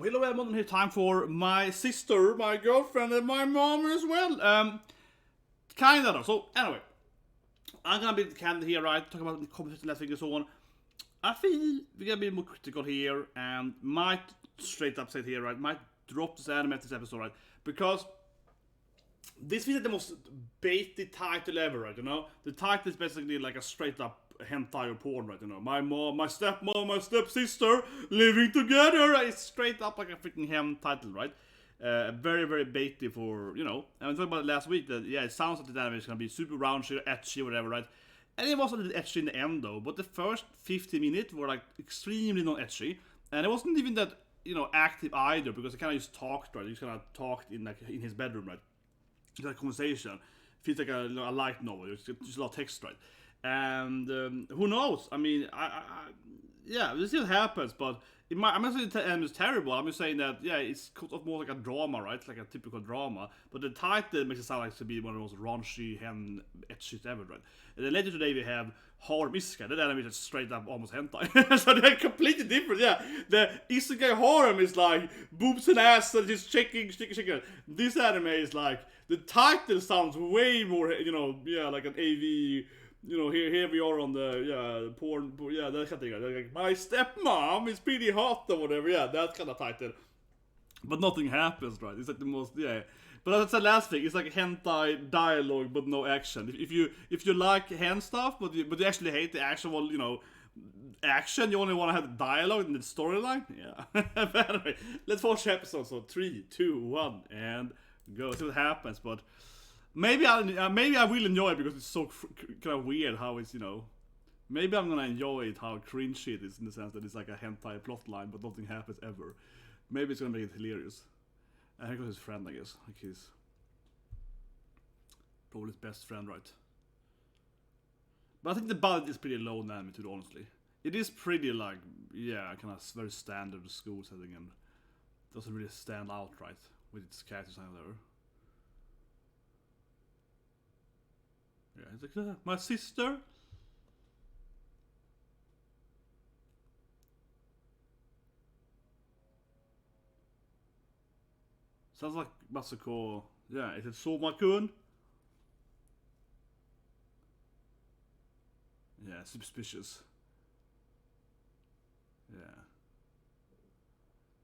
hello everyone, here time for my sister, my girlfriend, and my mom as well. Kinda though. So anyway, I'm gonna be candid here, right? Talk about the competition last week and so on. I feel we're gonna be more critical here, and might straight up say it here, right? Might drop this anime at this episode, right? Because this is the most baity title ever, right? You know, the title is basically like a straight up hentai or porn, right? You know, my mom, my stepmom, my stepsister living together. It's straight up like a freaking hem title, right? Very, very baity for, you know. And we talked about it last week that, yeah, it sounds like the anime is gonna be super raunchy, etchy, whatever, right? And it was a little etchy in the end though, but the first 50 minutes were like extremely non-etchy. And it wasn't even that, you know, active either, because it kind of just talked, right? He just kind of talked in like in his bedroom, right? It's like a conversation. Feels like a light novel. It's just a lot of text, right? And who knows? I mean, yeah, we'll see what happens. But I'm not saying the anime is terrible. I'm just saying that, yeah, it's more like a drama, right? Like a typical drama. But the title makes it sound like to be one of the most raunchy, etchy ever, right? And then later today we have Harem Isekai. That anime is just straight up almost hentai. So they're completely different, yeah. The Isekai Harem is like boobs and ass and just shaking. This anime is like, the title sounds way more, you know, yeah, like an AV. You know, here we are on the porn, yeah, that kind of thing. Like, my stepmom is pretty hot or whatever, yeah, that kind of title. But nothing happens, right? It's like the most, yeah. But that's the last thing. It's like hentai dialogue, but no action. If you like hen stuff, but you actually hate the actual, you know, action, you only want to have the dialogue and the storyline, yeah. But anyway, let's watch the episode. So 3, 2, 1, and go. See what happens, but. Maybe I will enjoy it because it's so kind of weird how it's, you know. Maybe I'm gonna enjoy it how cringy it is in the sense that it's like a hentai plotline, but nothing happens ever. Maybe it's gonna make it hilarious. And here goes his friend, I guess. Like he's probably his best friend, right? But I think the budget is pretty low in anime, too, honestly. It is pretty like, yeah, kind of very standard school setting and doesn't really stand out, right? With its characters and whatever. Yeah, it's like, my sister. Sounds like Masako. Yeah, is it Soma-kun? Yeah, suspicious. Yeah.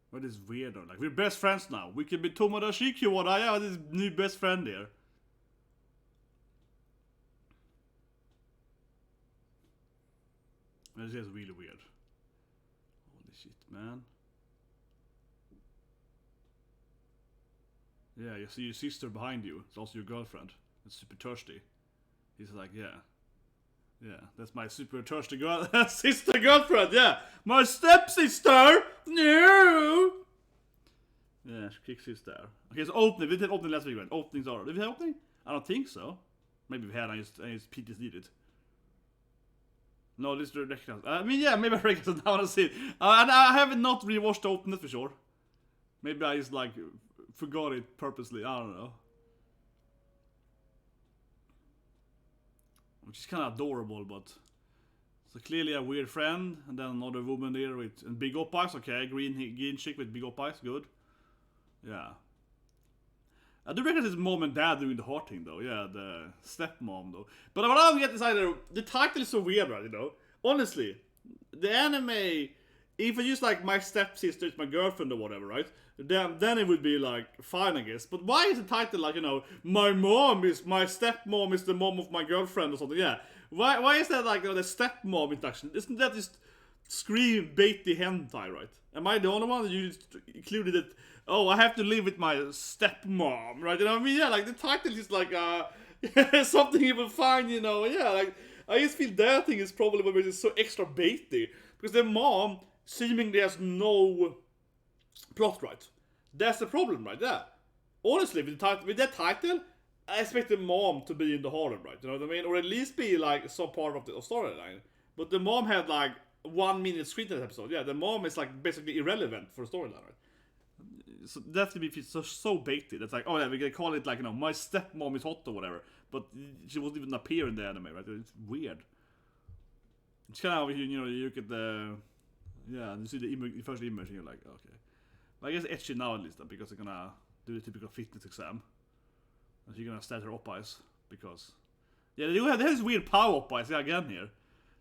What is weirdo? Like, we're best friends now. We can be Tomodachi Kiwada. I have this new best friend here. This is really weird. Holy shit, man. Yeah, you see your sister behind you. It's also your girlfriend. It's super thirsty. He's like, yeah. Yeah, that's my super thirsty sister girlfriend, yeah! My stepsister! No! Yeah, she kicks his there. Okay, so opening. We did opening last week, right? Openings are. Did we have opening? I don't think so. Maybe we had, I just PTSD'd it. No, this is ridiculous. I mean, yeah, maybe I recognize it now and see it. And I have not rewatched the opening for sure. Maybe I just like forgot it purposely. I don't know. Which is kind of adorable, but so clearly a weird friend, and then another woman there with and big up eyes. Okay, green chick with big up eyes. Good. Yeah. I do recognize his mom and dad doing the hard thing though, yeah, the stepmom though. But what I don't get is either, the title is so weird, right, you know? Honestly, the anime, if I use like my stepsister is my girlfriend or whatever, right? Then it would be like, fine I guess. But why is the title like, you know, my stepmom is the mom of my girlfriend or something, yeah? Why is that like, you know, the stepmom introduction? Isn't that just scream baity hentai, right? Am I the only one that you included it? Oh, I have to live with my stepmom, right? You know what I mean? Yeah, like the title is like something you will find, you know. Yeah, like I just feel that thing is probably what makes it so extra baity, because the mom seemingly has no plot, right? That's the problem, right there. Honestly, with that title, I expect the mom to be in the harem, right? You know what I mean? Or at least be like some part of the storyline. But the mom had like 1 minute screen time episode. Yeah, the mom is like basically irrelevant for the storyline, right? So that's to be so baity. That's like, oh yeah, we can call it like, you know, my stepmom is hot or whatever. But she won't even appear in the anime, right? It's weird. It's kind of how you know, you look at the, yeah, you see the first image and you're like, okay. But I guess etchy now at least, because they're gonna do the typical fitness exam. And she's gonna stat her op-eyes, because... Yeah, they have this weird power op-eyes again here.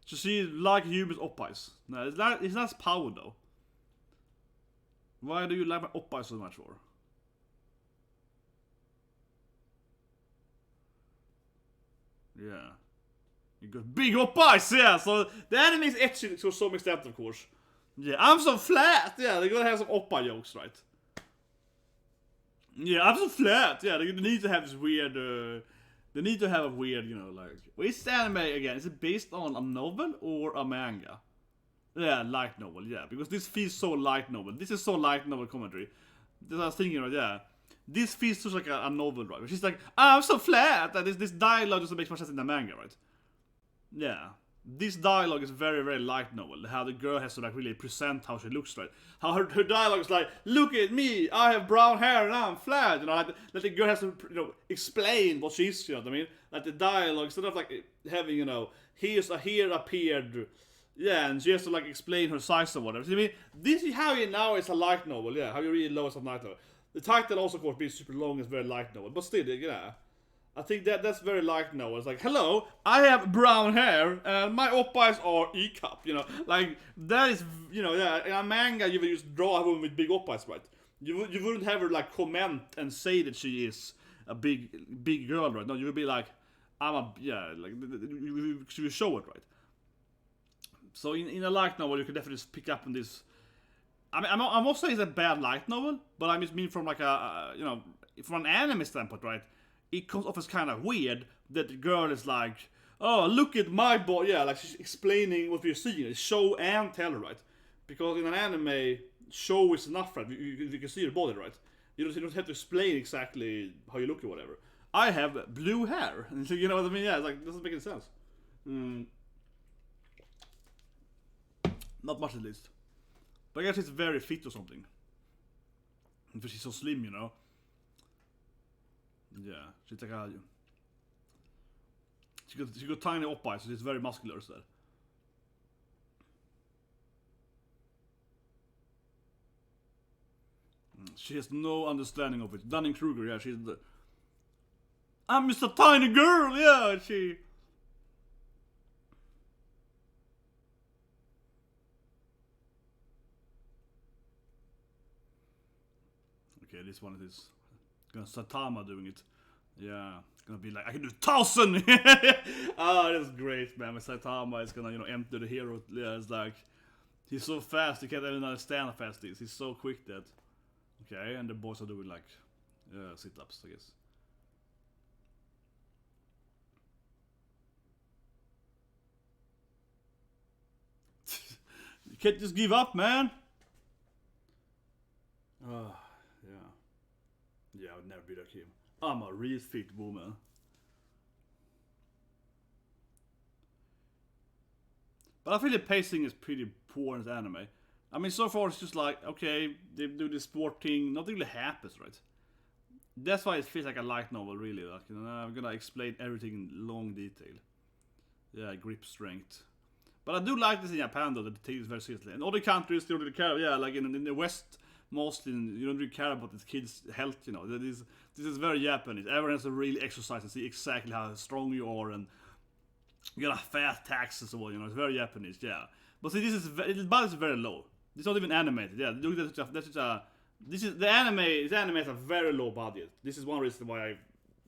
So she like humans op-eyes. No, it's not power though. Why do you like my op-eyes so much for? Yeah. You got big op-eyes, yeah! So the anime is etchy to some extent, of course. Yeah, I'm so flat! Yeah, they're gonna have some op-eye jokes, right? Yeah, I'm so flat! Yeah, they need to have this weird... They need to have a weird, you know, like... Well, is the anime, again, is it based on a novel or a manga? Yeah, light novel, yeah. Because this feels so light novel. This is so light novel commentary. This I was thinking, right, yeah. This feels just like a novel, right? She's like, I'm so flat! And this dialogue doesn't make much sense in the manga, right? Yeah. This dialogue is very, very light novel. How the girl has to, like, really present how she looks, right? How her dialogue is like, look at me, I have brown hair and I'm flat. You know, like the girl has to, you know, explain what she is, you know what I mean? Like the dialogue, instead of, like, having, you know, here appeared... Yeah, and she has to, like, explain her size or whatever. So, I mean, this is how you know it's a light novel, yeah. How you really know it's a light novel. The title also, of course, being super long is very light novel. But still, yeah. I think that's very light novel. It's like, hello, I have brown hair, and my op-eyes are E-cup, you know. Like, that is, you know, yeah, in a manga, you would just draw a woman with big op-eyes, right? You wouldn't have her, like, comment and say that she is a big girl, right? No, you would be like, yeah, like, you show it, right? So in a light novel, you can definitely pick up on this. I mean, I'm not saying it's a bad light novel, but I just mean from like you know, from an anime standpoint, right? It comes off as kind of weird that the girl is like, oh, look at my body, yeah, like she's explaining what we're seeing, show and tell, right? Because in an anime, show is enough, right? You can see your body, right? You don't have to explain exactly how you look or whatever. I have blue hair, you know what I mean? Yeah, it's like, doesn't make any sense. Not much at least. But I guess it's very fit or something. Because she's so slim, you know. Yeah, she's like a... She got tiny op-eyes, so she's very muscular, so. She has no understanding of it. Dunning-Kruger, yeah, she's the... I'm just a tiny girl, yeah, she... Okay, this one is gonna Satama doing it. Yeah, it's gonna be like, I can do 1,000! Oh, that's great, man. When Saitama is gonna, you know, enter the hero. Yeah, it's like, he's so fast, you can't even understand how fast he is. He's so quick that. Okay, and the boys are doing like sit-ups, I guess. You can't just give up, man! Yeah. Yeah, I would never be like him. I'm a real fit woman. But I feel the pacing is pretty poor in the anime. I mean, so far it's just like, okay, they do this sport thing, nothing really happens, right? That's why it feels like a light novel, really. Like, you know, I'm gonna explain everything in long detail. Yeah, grip strength. But I do like this in Japan, though, that they take this very seriously. In other countries, they don't really care. Yeah, like in the West, mostly, you don't really care about the kids' health, you know. This is very Japanese. Everyone has to really exercise and see exactly how strong you are, and you got a fat tax and so on, you know. It's very Japanese, yeah. But see, the body is very low. It's not even animated, yeah. Look, the anime has a very low budget. This is one reason why I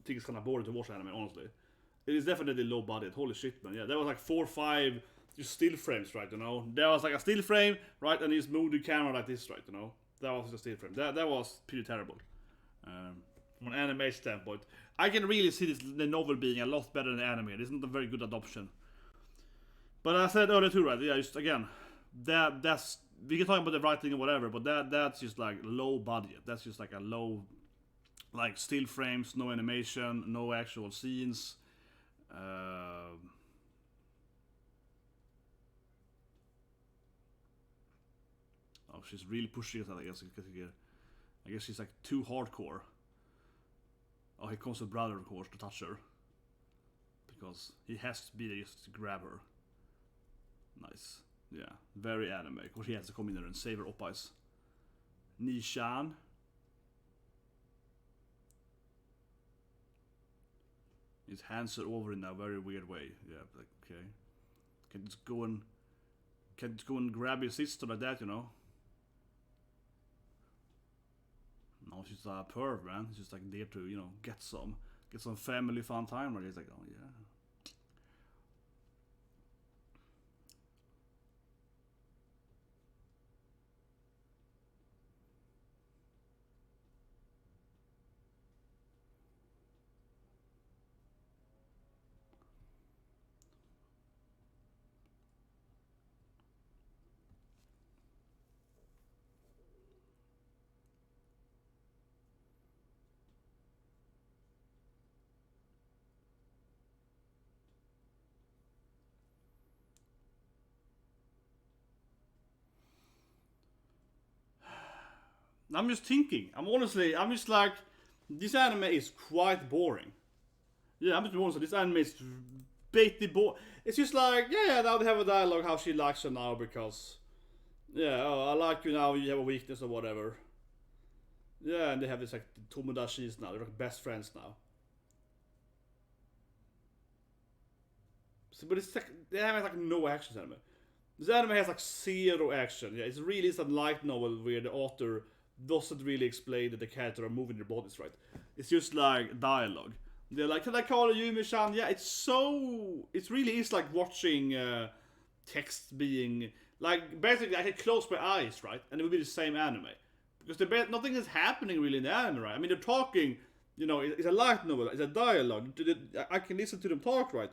think it's kind of boring to watch anime, honestly. It is definitely low budget. Holy shit, man. Yeah, there was like 4 or 5 just still frames, right, you know. There was like a still frame, right, and he just moved the camera like this, right, you know. That was a still frame. That was pretty terrible. From an anime standpoint, I can really see the novel being a lot better than the anime. It's not a very good adoption. But I said earlier too, right? Yeah, just again, that's we can talk about the writing and whatever, but that's just like low budget. That's just like a low, like still frames, no animation, no actual scenes. Oh, she's really pushing it, I guess. I guess she's like too hardcore. Oh, here comes her brother, of course, to touch her. Because he has to be there just to grab her. Nice. Yeah, very anime. Of course, he has to come in there and save her op-eyes. Nishan. His hands are over in a very weird way. Yeah, like, okay. Can just go and grab his sister like that, you know? No, she's a perv, man. She's like there to, you know, get some family fun time. Right? He's like, oh yeah. I'm just thinking. I'm just like, this anime is quite boring. Yeah, I'm just honest. This anime is baity boring. It's just like, yeah, now they have a dialogue how she likes her now because, yeah, oh, I like you now. You have a weakness or whatever. Yeah, and they have this like Tomodashis now. They're like best friends now. So, but it's like the anime has like no action anime. This anime has like zero action. Yeah, it's really a light novel where the author doesn't really explain that the characters are moving their bodies right. It's just like dialogue. They're like, can I call you Yumi-chan? Yeah, it really is like watching text being, like, basically I could close my eyes, right? And it would be the same anime. Because nothing is happening really in the anime, right? I mean, they're talking, you know, it's a light novel, it's a dialogue. I can listen to them talk, right?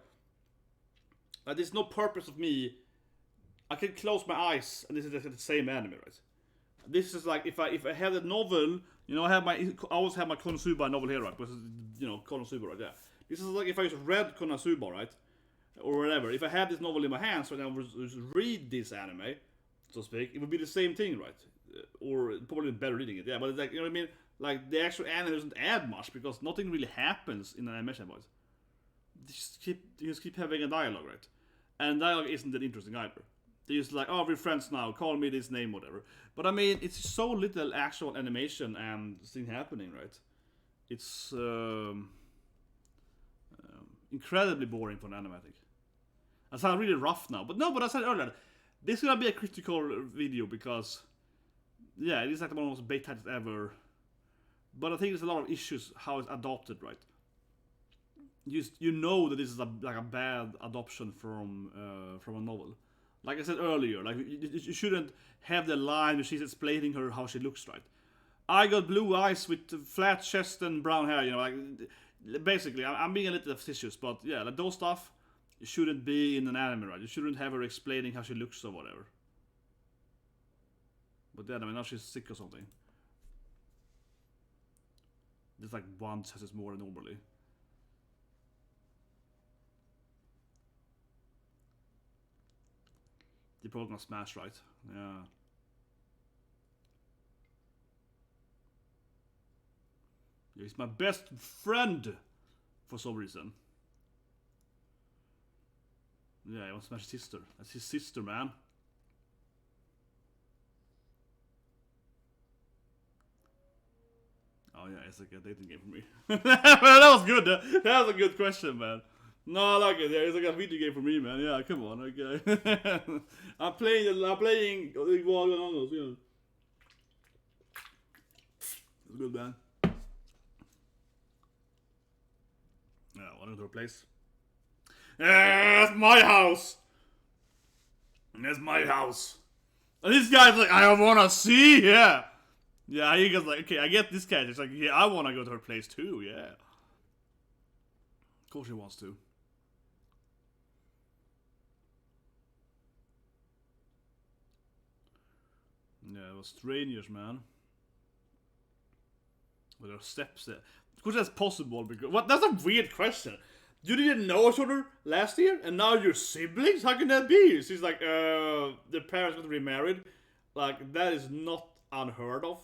There's no purpose of me. I can close my eyes and this is the same anime, right? This is like if I had a novel, you know, I always have my Konosuba novel here, right? Because, you know, Konosuba right there. This is like if I just read Konosuba, right? Or whatever. If I had this novel in my hands right now, I would just read this anime, so to speak, it would be the same thing, right? Or probably better reading it, yeah. But it's like, you know what I mean? Like the actual anime doesn't add much because nothing really happens in an animation voice. You just keep having a dialogue, right? And dialogue isn't that interesting either. They're just like, oh, we're friends now, call me this name, whatever. But I mean, it's so little actual animation and thing happening, right? It's incredibly boring for an anime, I think. I sound really rough now, but no, but I said earlier, this is gonna be a critical video because, yeah, it is like one of the most bait titles ever. But I think there's a lot of issues how it's adopted, right? You know that this is like a bad adoption from a novel. Like I said earlier, like you shouldn't have the line where she's explaining her how she looks, right? I got blue eyes with flat chest and brown hair, you know, like basically I'm being a little facetious, but yeah, like those stuff shouldn't be in an anime, right? You shouldn't have her explaining how she looks or whatever. But then I mean now she's sick or something. There's like one says more than normally. They're probably gonna smash, right? Yeah. He's my best friend for some reason. Yeah, he wants to smash his sister. That's his sister, man. Oh yeah, it's like a dating game for me. That was good. That was a good question, man. No, I like it. Yeah, it's like a video game for me, man. Yeah, come on, okay. I'm playing Igual on those, yeah. It's good, man. Yeah, wanna go to a place? Yeah, that's my house. That's my house. And this guy's like, I wanna see, yeah. Yeah, he goes like, okay, I get this cat. It's like, yeah, I wanna go to her place too, yeah. Of course he wants to. Yeah, it was strangers, man. With their steps there. Of course that's possible because that's a weird question. You didn't know each other last year and now you're siblings? How can that be? She's like, their parents got remarried. Like, that is not unheard of.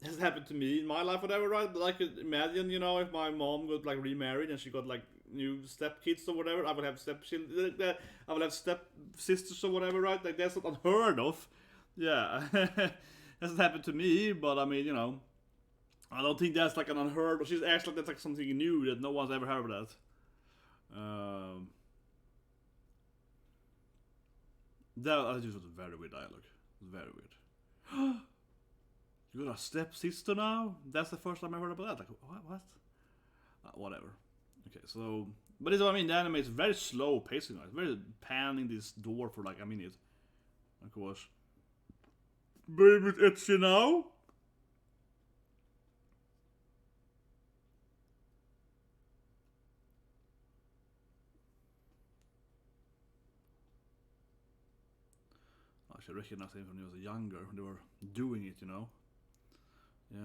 It has happened to me in my life, whatever, right? But like, imagine, you know, if my mom got like remarried and she got like new stepkids or whatever, I would have I would have step sisters or whatever, right? Like, that's not unheard of. Yeah. hasn't happened to me, but I mean, you know, I don't think that's like an unheard. She's acts like that's like something new that no one's ever heard of that. That just was a very weird dialogue. Very weird. You got a stepsister now? That's the first time I heard about that. Like, what? Whatever. Okay, so... But it's what I mean, the anime is very slow pacing. It's very panning this door for like a minute. Of course. Baby, it's you now? I should recognize him when he was younger, when they were doing it, you know? Yeah.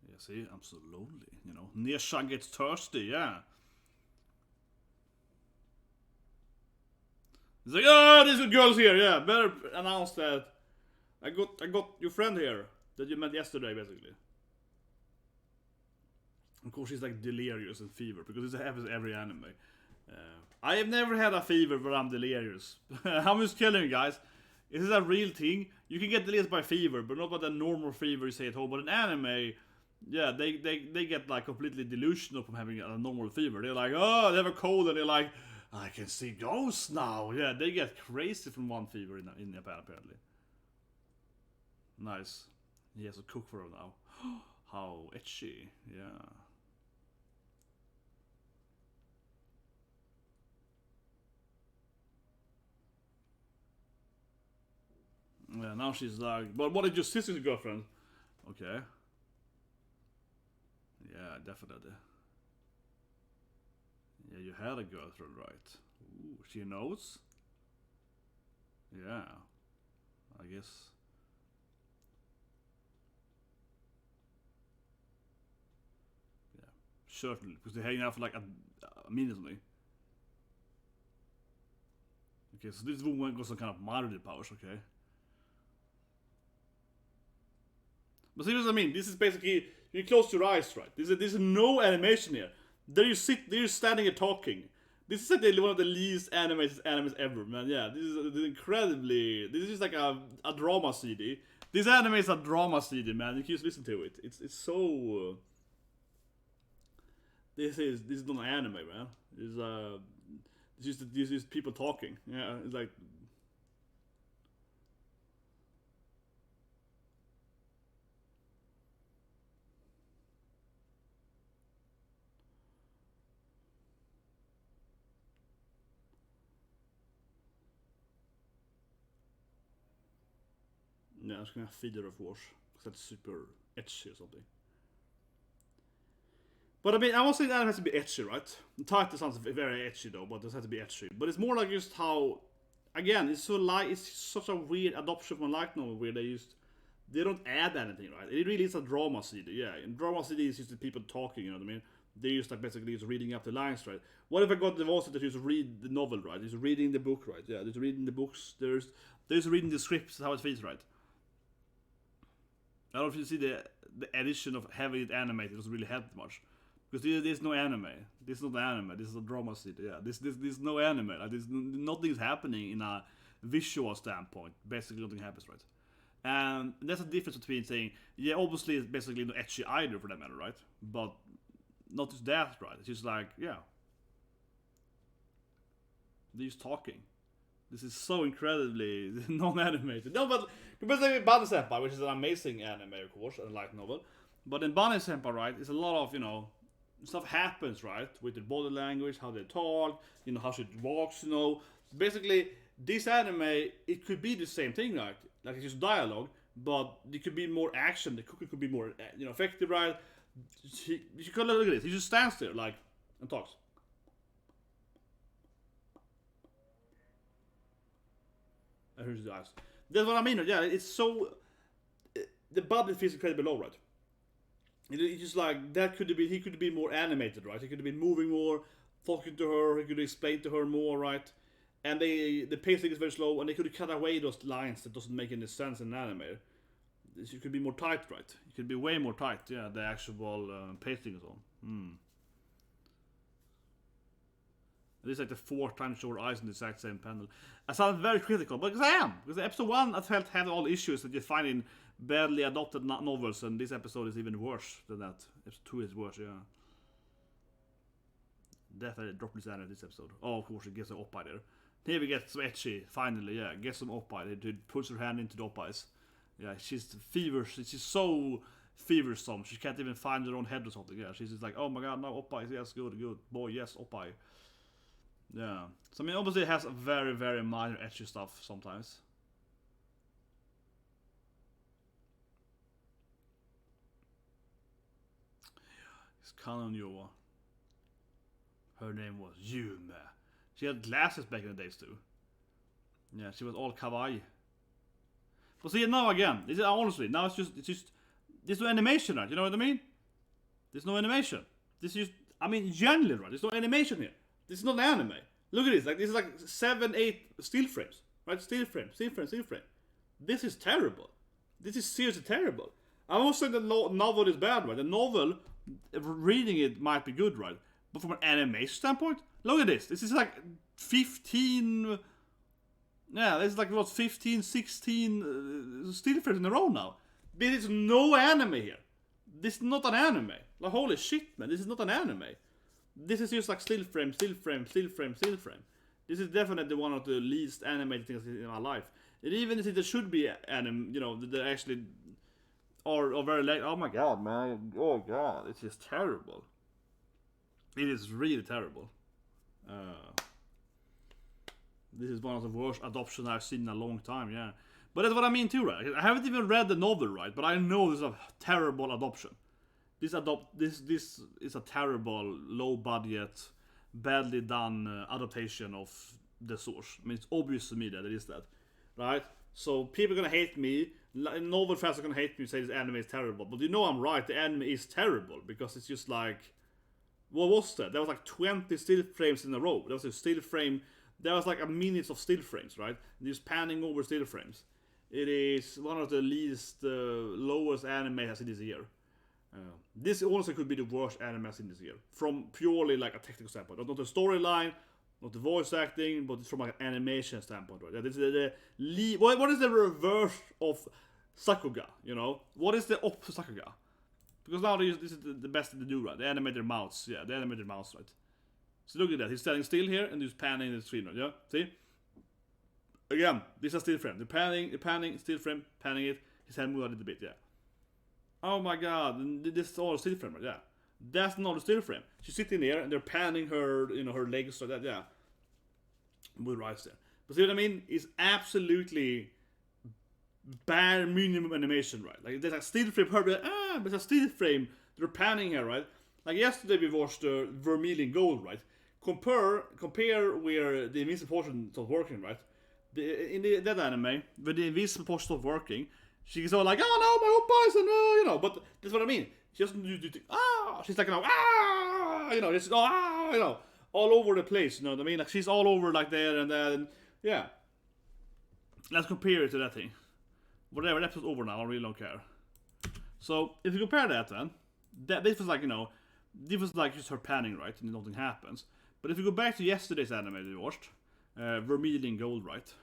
Yeah, see, I'm so lonely, you know? Nesha gets thirsty, yeah. He's like, oh, there's girls here, yeah. Better announce that. I got your friend here that you met yesterday, basically. Of course, she's like delirious and fever because this happens every anime. I have never had a fever, but I'm delirious. I'm just killing you guys. This is a real thing. You can get delirious by fever, but not by the normal fever you say at home. But in anime, yeah, they get like completely delusional from having a normal fever. They're like, oh, they have a cold, and they're like, I can see ghosts now. Yeah, they get crazy from one fever in Japan, apparently. Nice. He has to cook for her now. How itchy. Yeah. Yeah, now she's like, but what did your sister's girlfriend? Okay. Yeah, definitely. Yeah, you had a girlfriend, right? Ooh, she knows? Yeah. I guess. Yeah, certainly. Because they're hanging out for like a minute only. Okay, so this woman got some kind of motherly powers, okay? But see what I mean? This is basically, you close your eyes, right? There's no animation here. There you sit, there you're standing and talking. This is like one of the least animated animes ever, man. Yeah, this is incredibly. This is just like a drama CD. This anime is a drama CD, man. You can just listen to it. It's so. This is not an anime, man. This is people talking. Yeah, it's like. Yeah, I'm just gonna feed it, of course, because that's super etchy or something. But I mean, I won't say that has to be etchy, right? The title sounds very etchy though, but it has to be etchy. But it's more like just how, again, it's such a weird adoption from a light novel where they don't add anything, right? It really is a drama CD, yeah. And drama CD is just the people talking, you know what I mean? They just like basically just reading up the lines, right? What if I got the voice that just read the novel, right? Just reading the book, right? Yeah, just reading the books. There's reading the scripts, how it feels, right? I don't know if you see the addition of having it animated doesn't really help much. Because there's no anime. This is not anime. This is a drama CD. Yeah, there's no anime. Like, nothing's happening in a visual standpoint. Basically, nothing happens, right? And that's the difference between saying, yeah, obviously it's basically no etchy either for that matter, right? But not just that, right? It's just like, yeah, they're just talking. This is so incredibly non-animated. No, but basically Bunny Senpai, which is an amazing anime, of course, and a light novel. But in Bunny Senpai, right, it's a lot of, you know, stuff happens, right? With their body language, how they talk, you know, how she walks, you know. Basically, this anime, it could be the same thing, right? Like it's just dialogue, but it could be more action. The cooking could be more, you know, effective, right? You could look at this. He just stands there, like, and talks. And here's the eyes. That's what I mean. Yeah, it's so. The budget feels incredibly low, right? It's just like that could have been. He could have been more animated, right? He could have been moving more, talking to her. He could have explained to her more, right? And the pacing is very slow, and they could have cut away those lines that doesn't make any sense in an anime. It could be more tight, right? It could be way more tight. Yeah, the actual pacing is on. This is like the 4 times shorter eyes in the exact same panel. I sound very critical, but because I am. Because episode 1 I felt had all the issues that you find in badly adopted novels, and this episode is even worse than that. Episode 2 is worse, yeah. Definitely drop this anime this episode. Oh, of course, it gets an oppa there. Here we get some etchy, finally, yeah. Get some oppa. It puts her hand into the oppas. Yeah, she's feverish. She's so feversome. She can't even find her own head or something. Yeah, she's just like, oh my god, no, oppa. Yes, good. Boy, yes, oppa. Yeah. So, I mean, obviously it has a very, very minor etchy stuff sometimes. It's canon Yoa. Her name was Yume. She had glasses back in the days too. Yeah, she was all kawaii. But see, now again, this is honestly, now it's just there's no animation, right? You know what I mean? There's no animation. This is just, I mean, generally, right? There's no animation here. This is not an anime. Look at this. Like, this is like 7, 8 still frames, right? Still frame. This is terrible. This is seriously terrible. I'm not saying the novel is bad, right? The novel, reading it might be good, right? But from an animation standpoint, look at this. This is like 15... Yeah, this is like, what, 15, 16 still frames in a row now. There is no anime here. This is not an anime. Like, holy shit, man. This is not an anime. This is just like still frame. This is definitely one of the least animated things in my life. And even if there should be anime, you know, that actually are very late. Oh my god, man. Oh god, it's just terrible. It is really terrible. This is one of the worst adoptions I've seen in a long time, yeah. But that's what I mean too, right? I haven't even read the novel, right? But I know this is a terrible adoption. This is a terrible, low budget, badly done adaptation of the source. I mean, it's obvious to me that it is that, right? So people are gonna hate me. Novel fans are gonna hate me and say this anime is terrible. But you know I'm right. The anime is terrible because it's just like, what was that? There was like 20 still frames in a row. There was a still frame. There was like a minute of still frames, right? And just panning over still frames. It is one of the least lowest anime I've seen this year. This also could be the worst anime I've seen this year, from purely like a technical standpoint. Not the storyline, not the voice acting, but it's from like an animation standpoint, right? This is what is the reverse of Sakuga? You know, what is the opposite of Sakuga? Because now this is the best thing to do, right? The animated mouse, yeah, the animated mouse, right? So look at that. He's standing still here and he's panning the screen, right? Yeah, see? Again, this is a still frame. The panning, still frame, panning it. His hand moved a little bit, yeah. Oh my god, this is all a still frame, right? Yeah. That's not a still frame. She's sitting there and they're panning her, you know, her legs like that, yeah. With her eyes there. But see what I mean? It's absolutely bare minimum animation, right? Like, there's a still frame, her, but there's a still frame, they're panning her, right? Like yesterday we watched Vermilion Gold, right? Compare where the invisible portion stopped working, right? In that anime, when the invisible portion stopped working, she's all like, oh no, my oppas, and you know, but that's what I mean. She doesn't do she's like, you know, you know, just you know, all over the place, you know what I mean? Like, she's all over like there and that, and yeah. Let's compare it to that thing. Whatever, that episode's over now, I really don't care. So, if you compare that then, this was like, you know, this was like just her panning, right, and nothing happens. But if you go back to yesterday's anime we watched, Vermilion Gold, right?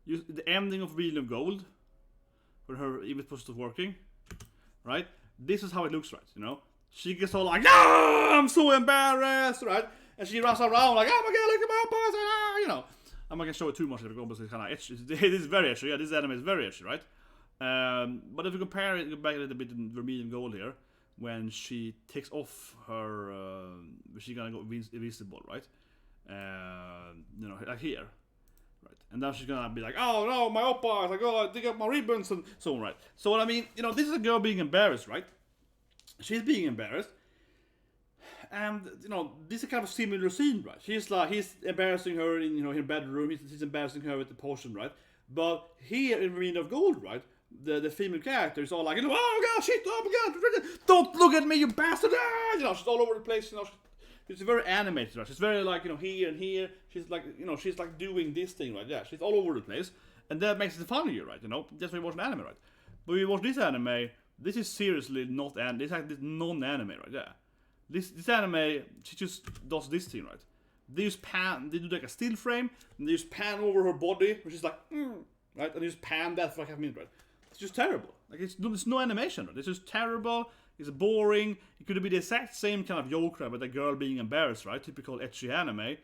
The ending of Vermilion Gold, when her evil supposed to working, right? This is how it looks, right? You know, she gets all like, "No, I'm so embarrassed," right? And she runs around like, "Oh my god, look at my boss!" You know, I'm not gonna show it too much because it's kind of etchy. It is very etchy. Yeah, this anime is very etchy, right? But if you compare it, go back a little bit in Vermilion Gold here, when she takes off her, she's gonna go invisible, right? You know, like here, right? And now she's gonna be like, "Oh no, my oppa!" Like, "Oh, dig up my ribbons," and so on, right? So what I mean, you know, this is a girl being embarrassed, right? She's being embarrassed, and you know, this is kind of a similar scene, right? She's like, he's embarrassing her in, you know, in her bedroom. He's embarrassing her with the potion, right? But here in Vermilion of Gold, right? The female character is all like, "Oh god, shit, oh my god, don't look at me, you bastard!" You know, she's all over the place. You know, she's very animated, right? She's very like, you know, here and here. She's like, you know, she's like doing this thing, right? Yeah, she's all over the place, and that makes it funnier, right? You know, that's why we watch an anime, right? But we watch this anime. This is seriously not this is like this non-anime, right? Yeah, this anime, she just does this thing, right? They do like a still frame, and they just pan over her body, which is like, right? And they just pan that for like half a minute, right? It's just terrible. Like, there's no animation, right? It's just terrible. It's boring. It could be the exact same kind of yoke with a girl being embarrassed, right? Typical ecchi anime.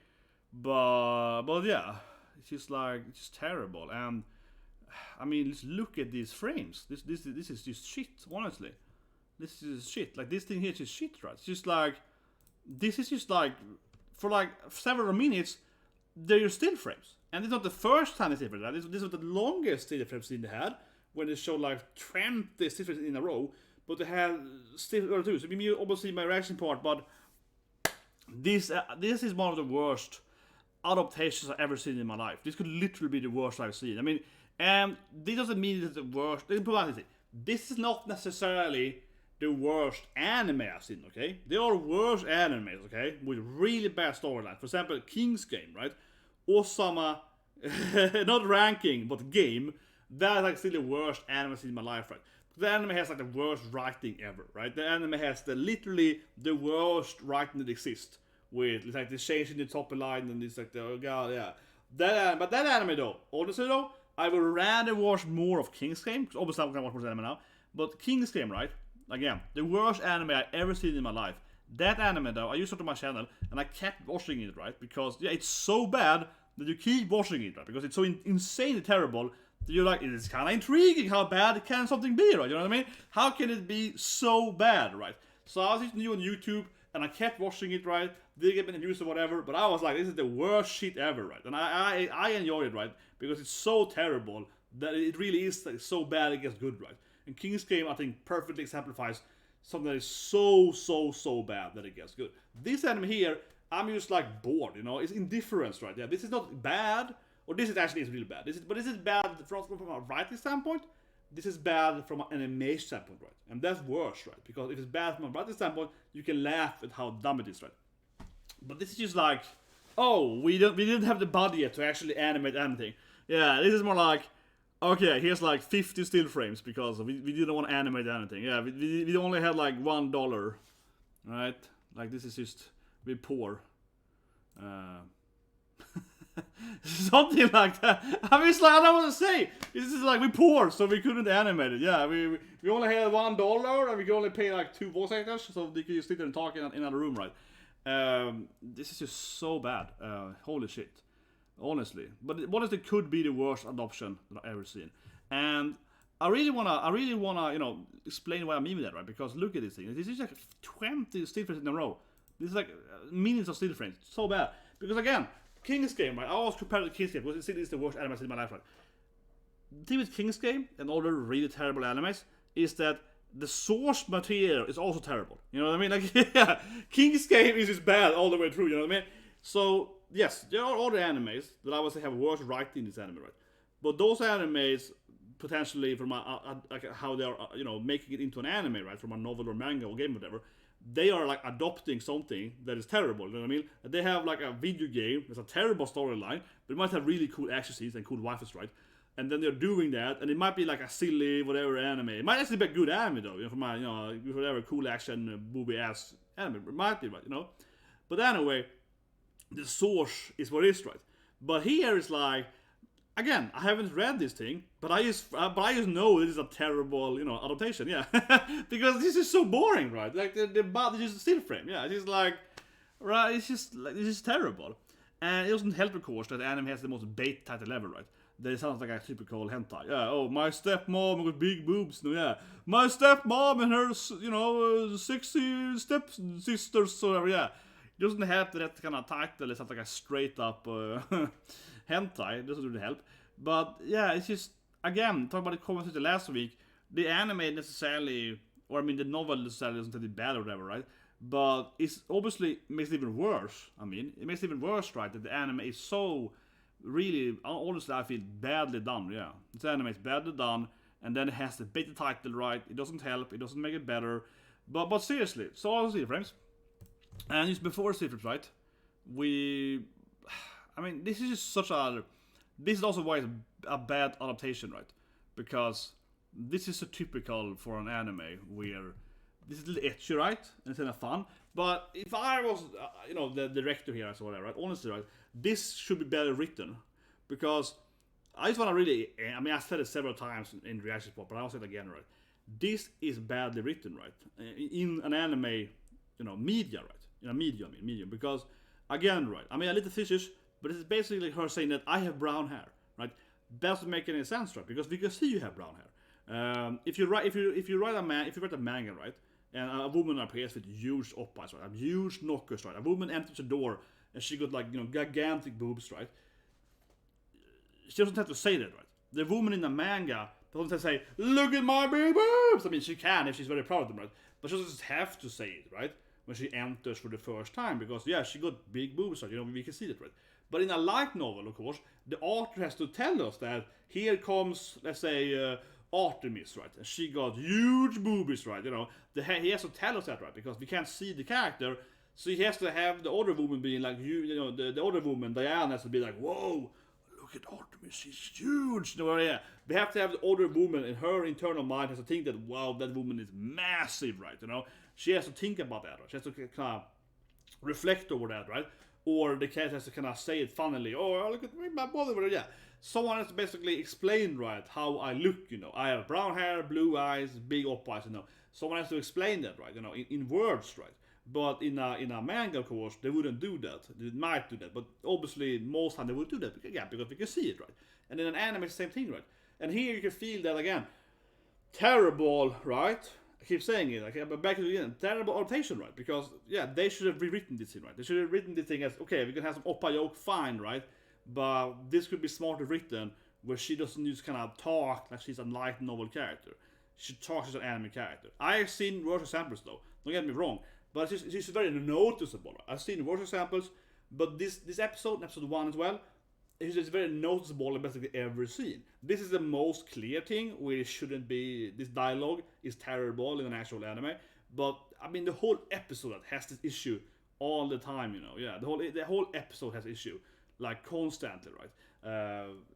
But yeah, it's just terrible. And I mean, let's look at these frames. This is just shit, honestly. This is shit. Like, this thing here is just shit, right? It's just like, this is just like, for like several minutes, they're still frames. And it's not the first time it's different, right? This was the longest still frame scene they had, when they showed like 20 still frames in a row. But they had still too. So you almost see my reaction part, but this is one of the worst adaptations I've ever seen in my life. This could literally be the worst I've seen. I mean, this doesn't mean it's the worst. This is not necessarily the worst anime I've seen, okay? There are worse animes, okay? With really bad storylines. For example, King's Game, right? Osama, not ranking, but game. That's like still the worst anime I've seen in my life, right? The anime has like the worst writing ever, right? The anime has literally the worst writing that exists. With it's like the change in the top line and it's like the oh god, yeah. But that anime though, honestly though, I would rather watch more of King's Game. Because obviously I'm gonna watch more anime now. But King's Game, right? Again, the worst anime I've ever seen in my life. That anime though, I used it on my channel and I kept watching it, right? Because yeah, it's so bad that you keep watching it, right? Because it's so insanely terrible. You're like, it's kind of intriguing. How bad can something be, right? You know what I mean? How can it be so bad, right? So I was just new on YouTube, and I kept watching it, right? Didn't get any views or whatever, but I was like, this is the worst shit ever, right? And I enjoyed it, right? Because it's so terrible that it really is like, so bad it gets good, right? And King's Game, I think, perfectly exemplifies something that is so bad that it gets good. This anime here, I'm just like bored, you know? It's indifference, right? Yeah, this is not bad. Or this is actually really bad. This is bad from a writing standpoint. This is bad from an animation standpoint, right? And that's worse, right? Because if it's bad from a writing standpoint, you can laugh at how dumb it is, right? But this is just like, oh, we didn't have the budget to actually animate anything. Yeah, this is more like, okay, here's like 50 still frames because we didn't want to animate anything. Yeah, we only had like $1, right? Like this is just we're poor. Something like that. I mean, it's like, I don't know what to say. This is like, we're poor, so we couldn't animate it. Yeah, we only had $1 and we could only pay like 2 voice actors, so they could just sit there and talk in another room, right? This is just so bad. Holy shit. Honestly. But it honestly could be the worst adoption that I've ever seen. And I really wanna, you know, explain what I mean with that, right? Because look at this thing. This is like 20 still frames in a row. This is like millions of still frames. So bad. Because again, King's Game, right? I always compare it to King's Game because it's the worst anime I've seen in my life, right? The thing with King's Game and all the really terrible animes is that the source material is also terrible. You know what I mean? Like, yeah, King's Game is just bad all the way through, you know what I mean? So, yes, there are other animes that I would say have worse writing in this anime, right? But those animes, potentially from like how they are, you know, making it into an anime, right? From a novel or manga or game or whatever, they are like adopting something that is terrible, you know what I mean? They have like a video game, it's a terrible storyline, but it might have really cool action scenes and cool waifus, right? And then they're doing that, and it might be like a silly, whatever anime. It might actually be a good anime though, you know, from a, you know, whatever cool action, booby ass anime. It might be, right, you know? But anyway, the source is what it is, right? But here is like, again, I haven't read this thing, but I just know this is a terrible, you know, adaptation, yeah. Because this is so boring, right? Like the body is just a still frame, yeah. It's just like, right? It's just like this is terrible, and it doesn't help, of course, that the anime has the most bait title ever, right? That sounds like a typical hentai. Yeah. Oh, my stepmom with big boobs. No, yeah. My stepmom and her, you know, sexy stepsisters, or whatever. Yeah. It doesn't help that kind of title. It's not like a straight up hentai. It doesn't really help. But yeah, it's just, again, talking about the comments last week, the anime necessarily, or I mean the novel necessarily isn't any bad or whatever, right? But it's obviously makes it even worse. I mean, it makes it even worse, right? That the anime is so really, honestly, I feel badly done, yeah. This anime is badly done, and then it has the beta title, right? It doesn't help, it doesn't make it better. But seriously, so all the frames. And just before Secrets, right? I mean, this is just such a... This is also why it's a bad adaptation, right? Because this is so typical for an anime where this is a little etchy, right? And it's kind of fun. But if I was, the director here, or whatever, right? Honestly, right? This should be better written. Because I just want to really, I said it several times in reaction spot, but I'll say it again, right? This is badly written, right? In an anime, media, right? Medium. Because, again, right? a little fishish, but it's basically her saying that I have brown hair, right? That doesn't make any sense, right? Because we can see you have brown hair. If you write a manga, right? And a woman appears with huge oppas, right? Huge knockers, right? A woman enters the door and she got gigantic boobs, right? She doesn't have to say that, right? The woman in the manga doesn't have to say, look at my big boobs! She can if she's very proud of them, right? But she doesn't have to say it, right? When she enters for the first time, because, she got big boobs, right? We can see that, right? But in a light novel, of course, the author has to tell us that here comes, let's say, Artemis, right? And she got huge boobies, right? He has to tell us that, right? Because we can't see the character, so he has to have the other woman being like, the other woman, Diana, has to be like, whoa, look at Artemis, she's huge. We have to have the other woman in her internal mind has to think that, wow, that woman is massive, right? She has to think about that, right? She has to kind of reflect over that, right? Or the cat has to kind of say it funnily, oh, look at me, my body, yeah. Someone has to basically explain, right, how I look, I have brown hair, blue eyes, big up eyes, Someone has to explain that, right, in words, right. But in a manga, of course, they wouldn't do that. They might do that, but obviously most time they would do that, because we can see it, right. And in an anime, it's the same thing, right. And here you can feel that again, terrible, right. I keep saying it, but back to the end, terrible adaptation, right? Because, they should have rewritten this thing, right? They should have written this thing as, okay, we can have some oppa joke, fine, right? But this could be smarter written, where she doesn't just kind of talk like she's a light novel character. She talks as an anime character. I've seen worse examples, though. Don't get me wrong. But it's very noticeable. I've seen worse examples, but this episode 1 as well, it's just very noticeable in basically every scene. This is the most clear thing where it shouldn't be. This dialogue is terrible in an actual anime, but the whole episode has this issue all the time. The whole episode has issue like constantly, right?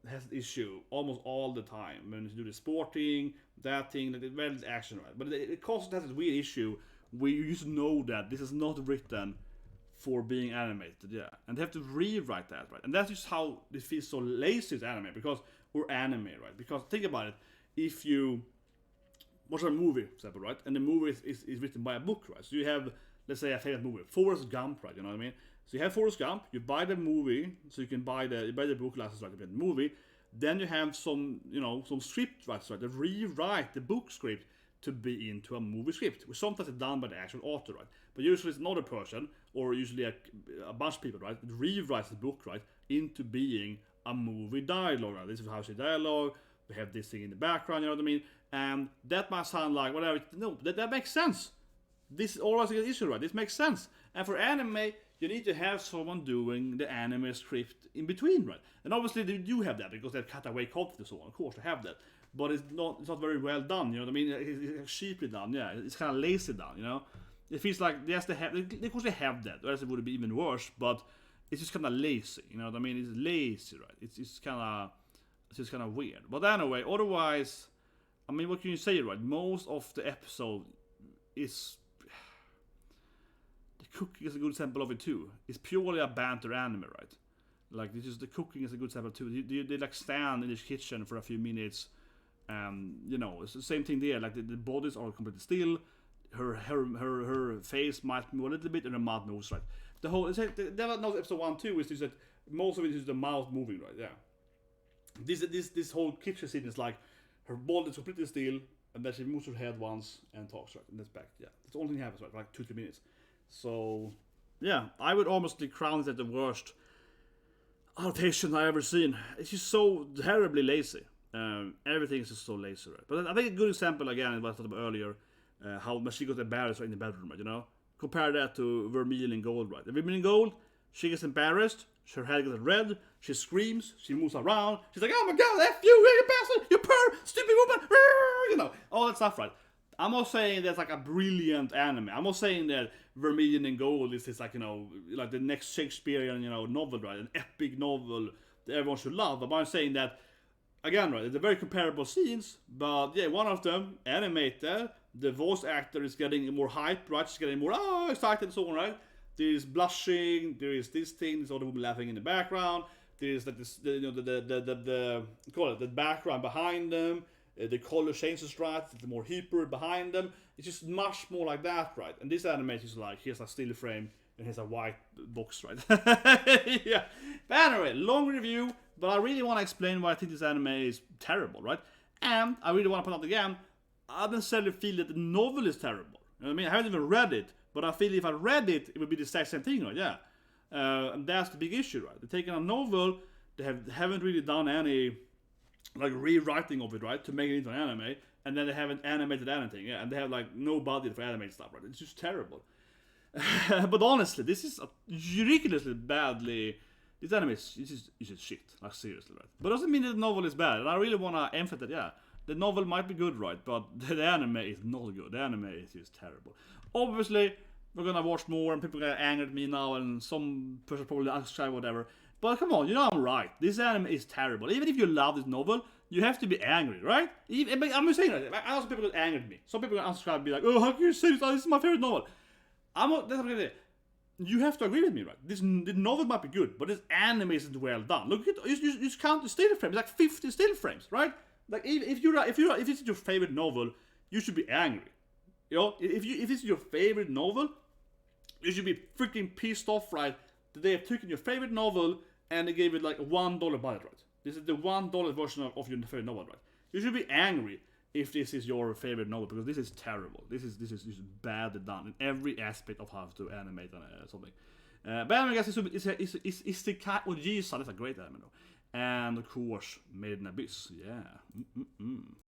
Has issue almost all the time when you do the sporting that thing, like very action, right? But it constantly has this weird issue where you just know that this is not written for being animated, and they have to rewrite that, right? And that's just how it feels so lazy as anime, because we're anime, right? Because think about it, if you watch a movie, for example, right, and the movie is written by a book, right? So you have, let's say, a favorite movie, Forrest Gump, right? You know what I mean? So you have Forrest Gump, you buy the movie, so you can buy the book license, right? The movie, then you have some script writers, right? They rewrite the book script to be into a movie script, which sometimes is done by the actual author, right? But usually it's another person, or usually a bunch of people, right, that rewrites the book, right, into being a movie dialogue, right? This is how she dialogue, we have this thing in the background, you know what I mean? And that might sound like whatever, no, that makes sense. This is always an issue, right? This makes sense. And for anime, you need to have someone doing the anime script in between, right? And obviously they do have that, because they've cut away content and so on, of course they have that. But it's not very well done, you know what I mean? It's cheaply done, it's kind of lazy done, It feels like of course they have that, or else it would be even worse, but it's just kind of lazy, you know what I mean? It's lazy, right? It's just kind of weird. But anyway, otherwise, what can you say, right? Most of the episode is... The cooking is a good example of it too. It's purely a banter anime, right? Like, the cooking is a good example too. They like stand in this kitchen for a few minutes. It's the same thing there. Like the bodies are completely still. Her face might move a little bit, and her mouth moves, right? The whole episode 1 too is just that most of it is the mouth moving, right? Yeah. This whole kitchen scene is like her body is completely still, and then she moves her head once and talks, right? And that's back. Yeah, that's the only thing that happens, right? For like 2-3 minutes. So yeah, I would almost crown it as the worst adaptation I ever seen. It's just so terribly lazy. Everything is just so lazy, right? But I think a good example again is what I talked about earlier, how she got embarrassed right in the bedroom, right? Compare that to Vermilion Gold, right? Vermilion Gold, she gets embarrassed, her head gets red, she screams, she moves around, she's like, oh my god, F you bastard, you poor stupid woman, all that stuff, right? I'm not saying that's like a brilliant anime. I'm not saying that Vermilion and Gold is like, like the next Shakespearean, novel, right? An epic novel that everyone should love. But I'm saying that again, right, they're very comparable scenes, but yeah, one of them animated. The voice actor is getting more hype, right? She's getting more excited and so on, right? There is blushing, there is this thing, there's other woman laughing in the background. There is like this, you know, the background behind them. The color changes, right? It's more hyper behind them. It's just much more like that, right? And this animation is like, here's a still frame and here's a white box, right? Yeah. But anyway, long review, but I really want to explain why I think this anime is terrible, right? And I really want to point out again, I don't necessarily feel that the novel is terrible. You know what I mean? I haven't even read it, but I feel if I read it, it would be the exact same thing, right? Yeah. And that's the big issue, right? They're taking a novel, they haven't really done any like rewriting of it, right, to make it into an anime, and then they haven't animated anything, yeah, and they have like no budget for animated stuff, right? It's just terrible. But honestly, this is ridiculously badly. This anime is just shit, like seriously, right? But doesn't mean that the novel is bad, and I really want to emphasize, yeah, the novel might be good, right, but the anime is not good. The anime is just terrible. Obviously, we're gonna watch more, and people are gonna angry at me now, and some person probably unsubscribe, whatever. But come on, you know I'm right. This anime is terrible. Even if you love this novel, you have to be angry, right? I'm just saying that. I know some people get angry at me. Some people are unsubscribe and be like, oh, how can you say this? Oh, this is my favorite novel. That's what I'm gonna say. You have to agree with me, right? The novel might be good, but this anime isn't well done. Look at you just count the still frames, like 50 still frames, right? Like if it's your favorite novel, you should be angry. You know, if it's your favorite novel, you should be freaking pissed off, right? That they have taken your favorite novel and they gave it like $1 budget, right? This is the $1 version of your favorite novel, right? You should be angry if this is your favorite novel, because this is terrible. This is badly done in every aspect of how to animate something. But anyway, guys, it's the cat with Jesus. That's a great anime, though. And of course, Made in Abyss. Yeah.